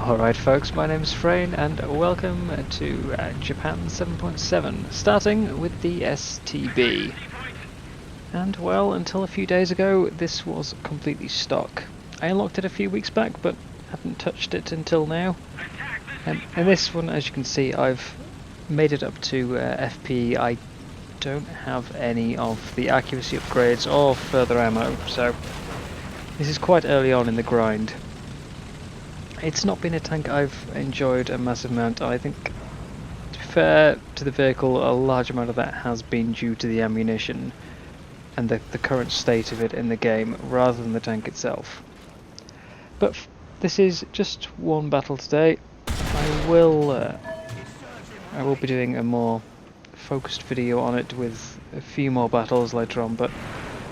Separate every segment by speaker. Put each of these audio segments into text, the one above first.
Speaker 1: Alright folks, my name's Freyn and welcome to Japan 7.7, starting with the STB. And well, until a few days ago this was completely stock. I unlocked it a few weeks back but haven't touched it until now. And in this one, as you can see, I've made it up to FP. I don't have any of the accuracy upgrades or further ammo, so this is quite early on in the grind. It's not been a tank I've enjoyed a massive amount. I think, to be fair to the vehicle, a large amount of that has been due to the ammunition and the current state of it in the game, rather than the tank itself. But this is just one battle today. I will be doing a more focused video on it with a few more battles later on, but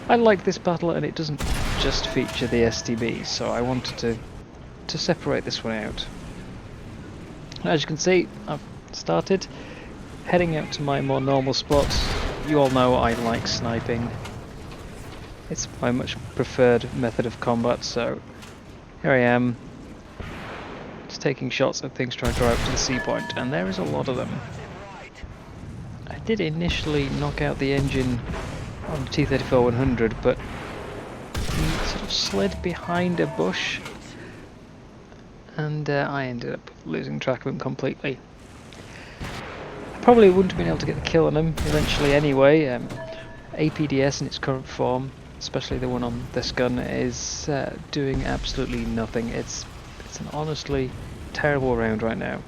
Speaker 1: I like this battle and it doesn't just feature the STB, so I wanted to separate this one out. As you can see, I've started heading out to my more normal spots. You all know I like sniping. It's my much preferred method of combat, so here I am, just taking shots at things trying to drive up to the sea point, and there is a lot of them. I did initially knock out the engine on the T-34-100, but he sort of slid behind a bush and I ended up losing track of him completely. I probably wouldn't have been able to get the kill on him eventually anyway. APDS in its current form, especially the one on this gun, is doing absolutely nothing. It's an honestly terrible round right now.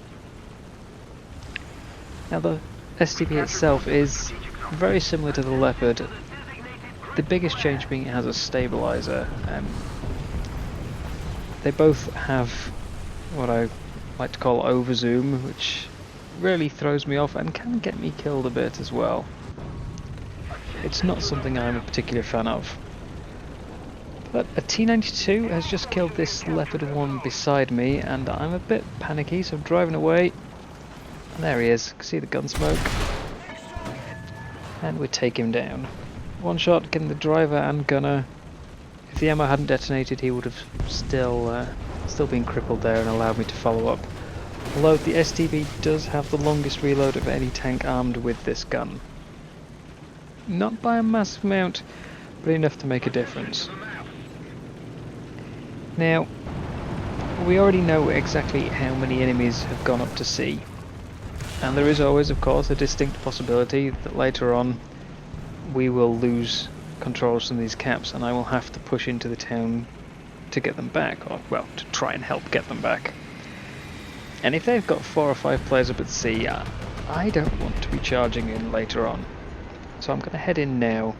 Speaker 1: Now the STB itself is very similar to the Leopard, the biggest change being it has a stabilizer. They both have what I like to call overzoom, which really throws me off and can get me killed a bit as well. It's not something I'm a particular fan of. But a T-92 has just killed this Leopard 1 beside me, and I'm a bit panicky, so I'm driving away. And there he is, see the gun smoke. And we take him down. One shot getting the driver and gunner. If the ammo hadn't detonated, he would have still been crippled there and allowed me to follow up. Although the STB does have the longest reload of any tank armed with this gun. Not by a massive amount, but enough to make a difference. Now, we already know exactly how many enemies have gone up to sea. And there is always, of course, a distinct possibility that later on we will lose control of some of these caps and I will have to push into the town to get them back, or well, to try and help get them back. And if they've got 4 or 5 players up at sea, I don't want to be charging in later on. So I'm going to head in now,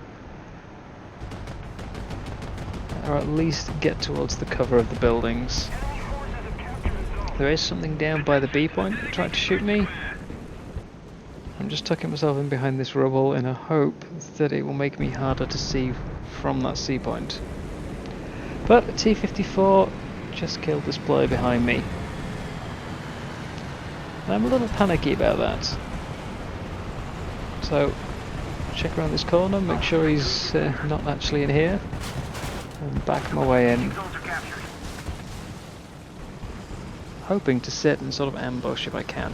Speaker 1: or at least get towards the cover of the buildings. There is something down by the B point that tried to shoot me. I'm just tucking myself in behind this rubble in a hope that it will make me harder to see from that sea point. But a T-54 just killed this player behind me. And I'm a little panicky about that. So, check around this corner, make sure he's not actually in here, and back my way in. Hoping to sit and sort of ambush if I can.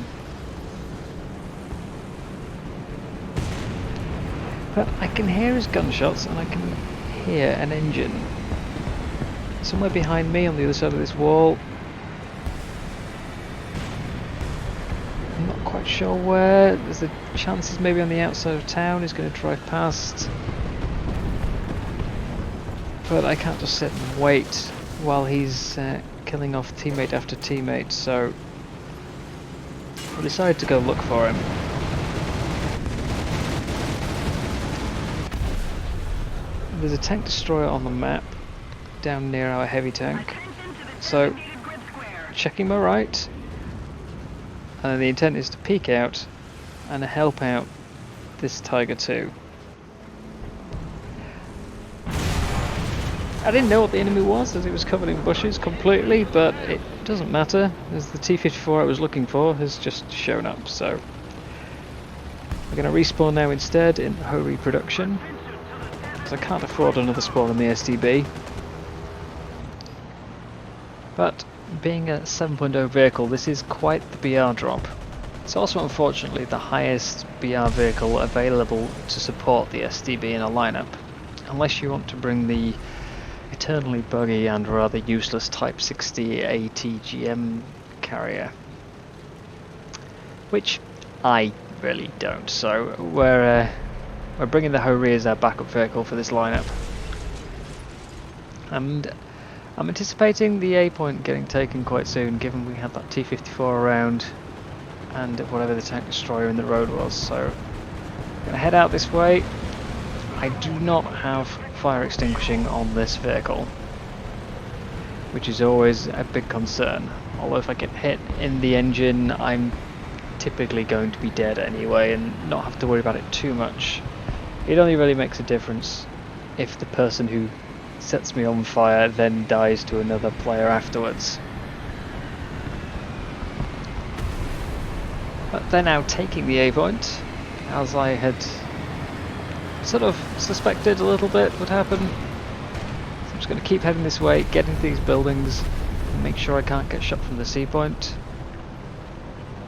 Speaker 1: But I can hear his gunshots and I can hear an engine. Somewhere behind me on the other side of this wall. I'm not quite sure where. There's the chances maybe on the outside of town he's going to drive past. But I can't just sit and wait while he's killing off teammate after teammate, so I decided to go look for him. There's a tank destroyer on the map down near our heavy tank, so checking my right, and the intent is to peek out and help out this Tiger 2. I didn't know what the enemy was as it was covered in bushes completely, but it doesn't matter as the T-54 I was looking for has just shown up, so we're going to respawn now instead in Hori production, because I can't afford another spawn in the STB. But being a 7.0 vehicle, this is quite the BR drop. It's also unfortunately the highest BR vehicle available to support the STB in a lineup, unless you want to bring the eternally buggy and rather useless Type 60 ATGM carrier, which I really don't. So we're bringing the Ho-Ri as our backup vehicle for this lineup, and I'm anticipating the A point getting taken quite soon, given we had that T-54 around and whatever the tank destroyer in the road was. So I'm gonna head out this way. I do not have fire extinguishing on this vehicle, which is always a big concern. Although if I get hit in the engine, I'm typically going to be dead anyway and not have to worry about it too much. It only really makes a difference if the person who sets me on fire then dies to another player afterwards. But they're now taking the A point, as I had sort of suspected a little bit would happen. So I'm just going to keep heading this way, get into these buildings, and make sure I can't get shot from the C point.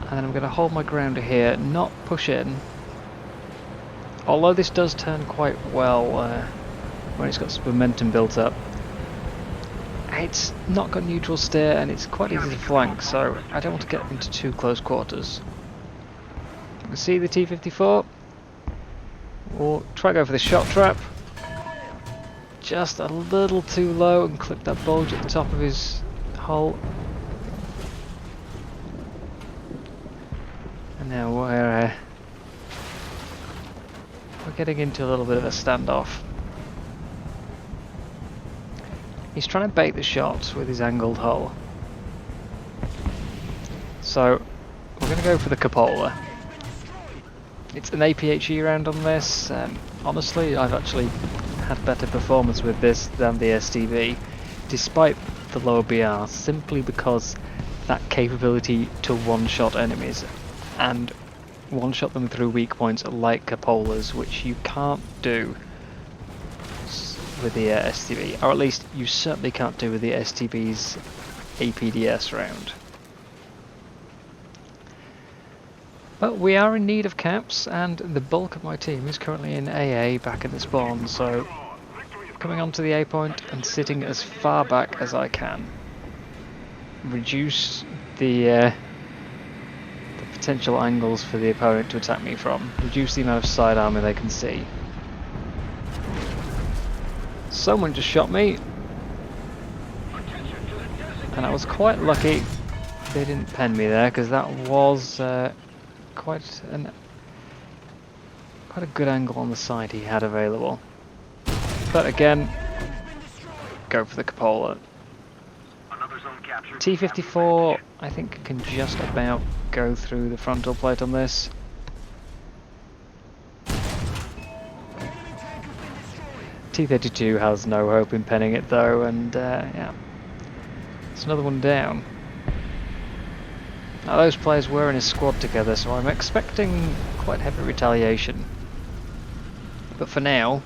Speaker 1: And then I'm going to hold my ground here, not push in. Although this does turn quite well when it's got some momentum built up. It's not got neutral steer and it's quite easy to flank, so I don't want to get into too close quarters. You can see the T-54. We'll try to go for the shot trap. Just a little too low and clip that bulge at the top of his hull. And now we're getting into a little bit of a standoff. He's trying to bait the shots with his angled hull. So we're going to go for the cupola. It's an APHE round on this. Honestly, I've actually had better performance with this than the STB, despite the lower BR, simply because that capability to one-shot enemies and one-shot them through weak points like cupolas, which you can't do with the STB, or at least you certainly can't do with the STB's APDS round. But we are in need of caps, and the bulk of my team is currently in AA back in the spawn, so coming onto the A point and sitting as far back as I can. Reduce the potential angles for the opponent to attack me from. Reduce the amount of side armor they can see. Someone just shot me, and I was quite lucky they didn't pen me there, because that was quite a good angle on the side he had available. But again, go for the cupola. T-54 I think can just about go through the frontal plate on this. T-32 has no hope in penning it though, and yeah, it's another one down. Now those players were in a squad together, so I'm expecting quite heavy retaliation. But for now,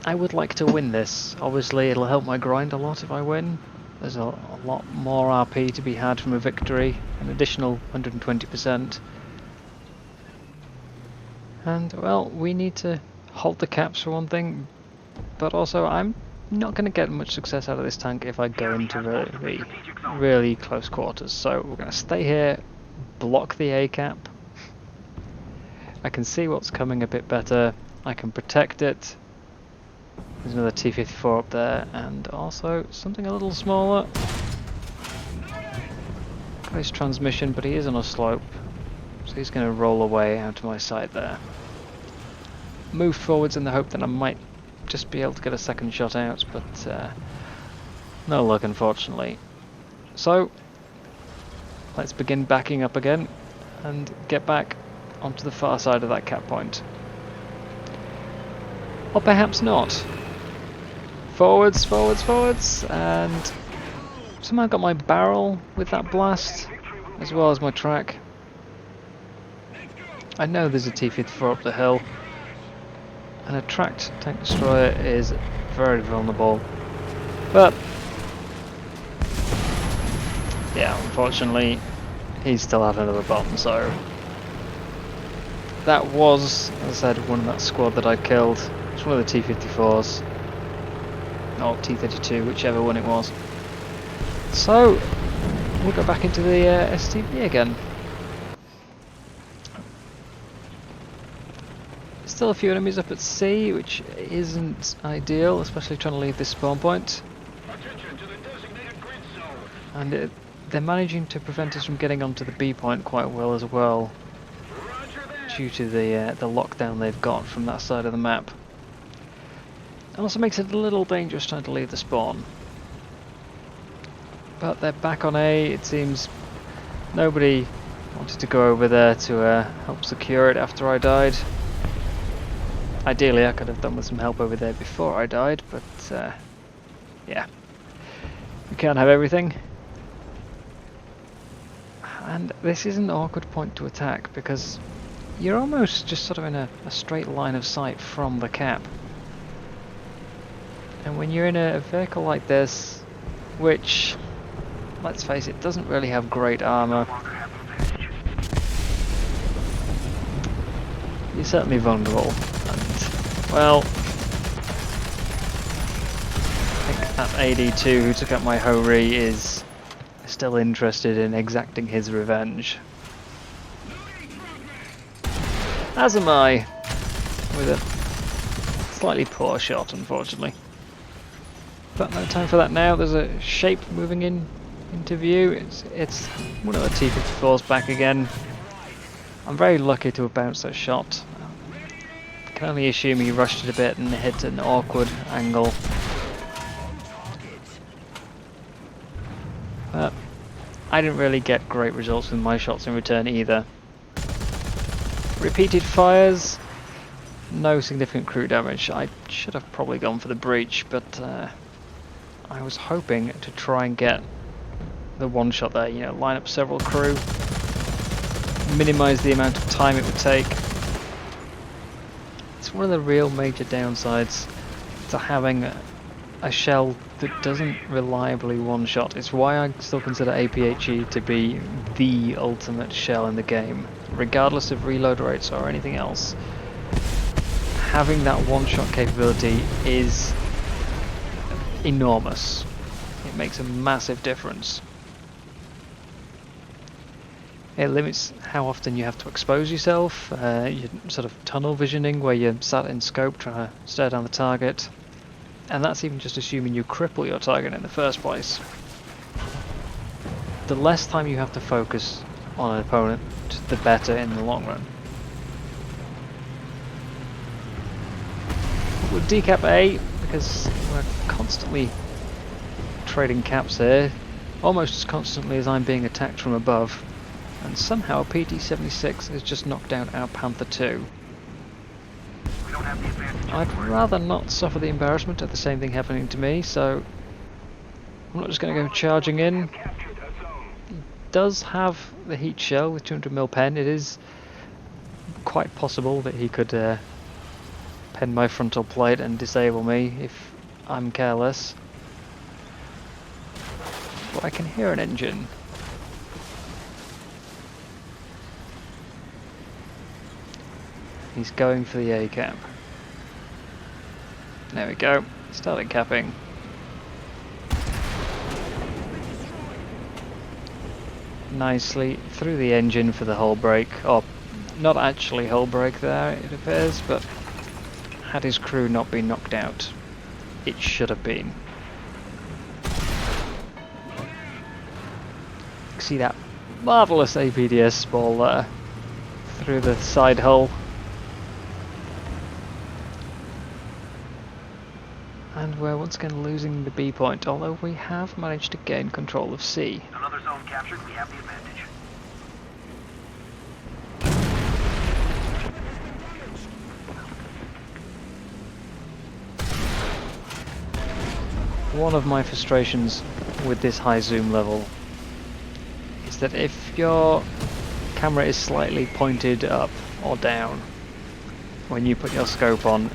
Speaker 1: I would like to win this. Obviously it'll help my grind a lot if I win. There's a lot more RP to be had from a victory, an additional 120%. And well, we need to hold the caps for one thing, but also I'm not going to get much success out of this tank if I go into really close quarters. So we're going to stay here, block the A cap. I can see what's coming a bit better. I can protect it. There's another T-54 up there, and also something a little smaller. Got his transmission, but he is on a slope, so he's going to roll away out to my side there. Move forwards in the hope that I might just be able to get a second shot out, but no luck unfortunately. So let's begin backing up again and get back onto the far side of that cap point. Or perhaps not. Forwards, forwards, forwards, and somehow got my barrel with that blast, as well as my track. I know there's a T-54 up the hill. An tracked tank destroyer is very vulnerable, but Yeah, unfortunately, he still had another bomb, so... That was, as I said, one of that squad that I killed. It's one of the T-54s. Or T-32, whichever one it was. So, we'll go back into the STB again. Still a few enemies up at sea, which isn't ideal, especially trying to leave this spawn point. And they're managing to prevent us from getting onto the B point quite well as well, due to the lockdown they've got from that side of the map. It also makes it a little dangerous trying to leave the spawn. But they're back on A. It seems nobody wanted to go over there to help secure it after I died. Ideally I could have done with some help over there before I died, but yeah, we can't have everything. And this is an awkward point to attack because you're almost just sort of in a straight line of sight from the cap. And when you're in a vehicle like this, which, let's face it, doesn't really have great armour, you're certainly vulnerable. And, well, I think that AD2 who took out my Ho-Ri is still interested in exacting his revenge. As am I, with a slightly poor shot, unfortunately. But no time for that now. There's a shape moving into view. It's one of the T-54s back again. I'm very lucky to have bounced that shot. I can only assume he rushed it a bit and hit an awkward angle. But I didn't really get great results with my shots in return either. Repeated fires, no significant crew damage. I should have probably gone for the breach, but I was hoping to try and get the one shot there, you know, line up several crew, minimise the amount of time it would take. It's one of the real major downsides to having a shell that doesn't reliably one-shot. It's why I still consider APHE to be the ultimate shell in the game, regardless of reload rates or anything else. Having that one-shot capability is enormous. It makes a massive difference. It limits how often you have to expose yourself, you're sort of tunnel visioning where you're sat in scope trying to stare down the target. And that's even just assuming you cripple your target in the first place. The less time you have to focus on an opponent, the better in the long run. We'll decap A, because we're constantly trading caps here, almost as constantly as I'm being attacked from above. And somehow PT-76 has just knocked down our Panther II. I'd rather not suffer the embarrassment of the same thing happening to me, so I'm not just going to go charging in. He does have the heat shell with 200mm pen. It is quite possible that he could pen my frontal plate and disable me if I'm careless. But I can hear an engine. He's going for the A cap. There we go, started capping. Nicely through the engine for the hull break, or not actually hull break there it appears, but had his crew not been knocked out, it should have been. See that marvellous APDS ball there through the side hull. And we're once again losing the B point, although we have managed to gain control of C.
Speaker 2: Another zone captured, we have the advantage.
Speaker 1: One of my frustrations with this high zoom level is that if your camera is slightly pointed up or down when you put your scope on,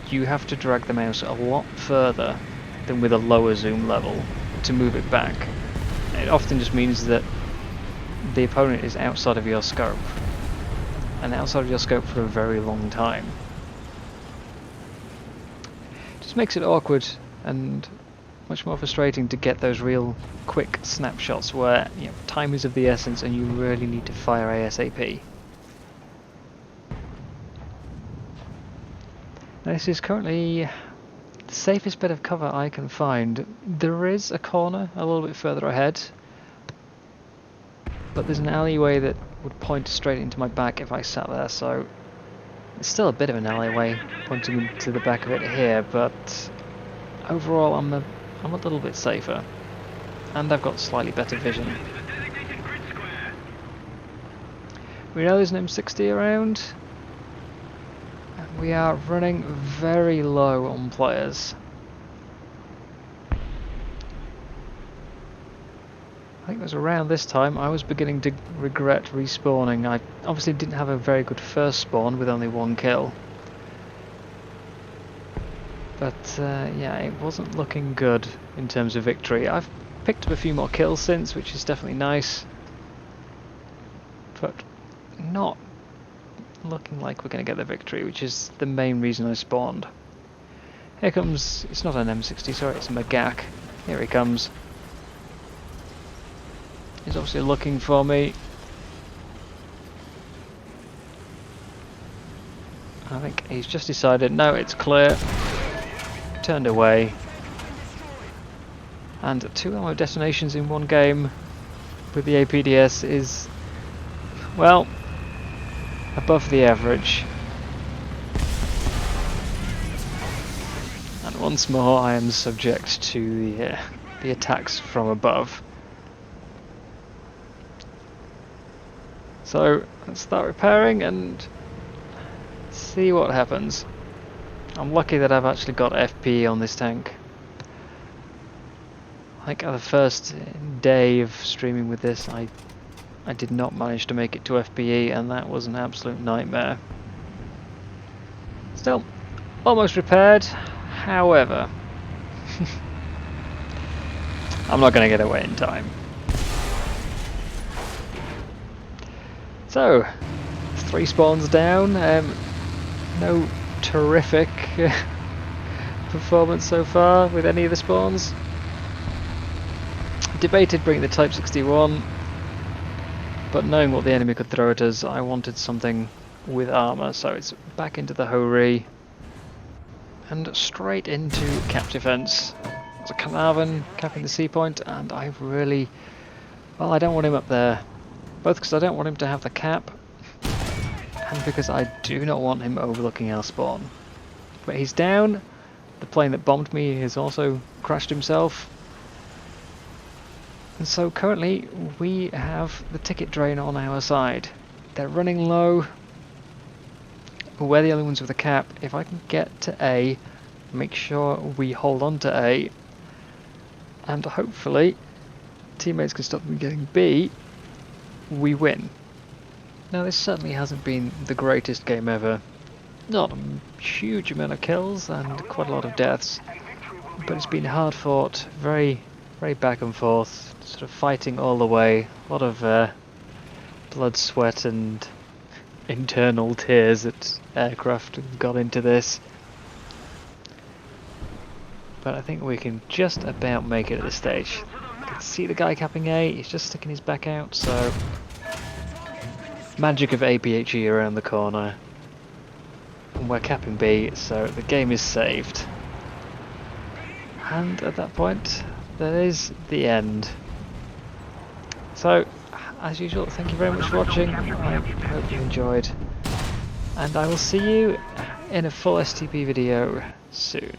Speaker 1: you have to drag the mouse a lot further than with a lower zoom level to move it back. it often just means that the opponent is outside of your scope, and outside of your scope for a very long time. Just makes it awkward and much more frustrating to get those real quick snapshots where, you know, time is of the essence and you really need to fire ASAP. Now, this is currently the safest bit of cover I can find. There is a corner a little bit further ahead, but there's an alleyway that would point straight into my back if I sat there, so it's still a bit of an alleyway pointing into the back of it here, but overall I'm a little bit safer, and I've got slightly better vision. We know there's an M60 around, and we are running very low on players. I think it was around this time I was beginning to regret respawning. I obviously didn't have a very good first spawn with only 1 kill. But yeah, it wasn't looking good in terms of victory. I've picked up a few more kills since, which is definitely nice. But not looking like we're going to get the victory, which is the main reason I spawned. Here comes, it's not an M60, sorry, it's a Magak. Here he comes. He's obviously looking for me. I think he's just decided, no, it's clear. Turned away. And 2 ammo detonations in 1 game with the APDS is, well, above the average. And once more I am subject to the attacks from above. So let's start repairing and see what happens. I'm lucky that I've actually got FPE on this tank. I think the first day of streaming with this I did not manage to make it to FPE, and that was an absolute nightmare. Still, almost repaired. However, I'm not going to get away in time. So, 3 spawns down, no terrific performance so far with any of the spawns. Debated bringing the Type 61, but knowing what the enemy could throw at us, I wanted something with armour, so it's back into the Ho-Ri and straight into cap defence. There's a Carnarvon capping the C point, and I really, well, I don't want him up there. Both because I don't want him to have the cap, and because I do not want him overlooking our spawn. But he's down. The plane that bombed me has also crashed himself. And so currently we have the ticket drain on our side. They're running low. We're the only ones with a cap. If I can get to A, make sure we hold on to A, and hopefully teammates can stop them getting B, we win. Now, this certainly hasn't been the greatest game ever. Not a huge amount of kills and quite a lot of deaths, but it's been hard fought, very back and forth, sort of fighting all the way. A lot of blood, sweat and internal tears that aircraft got into this. But I think we can just about make it at this stage. You can see the guy capping A, he's just sticking his back out, so magic of APHE around the corner. And we're capping B, so the game is saved. And at that point, that is the end. So, as usual, thank you very much for watching. I hope you enjoyed. And I will see you in a full STB video soon.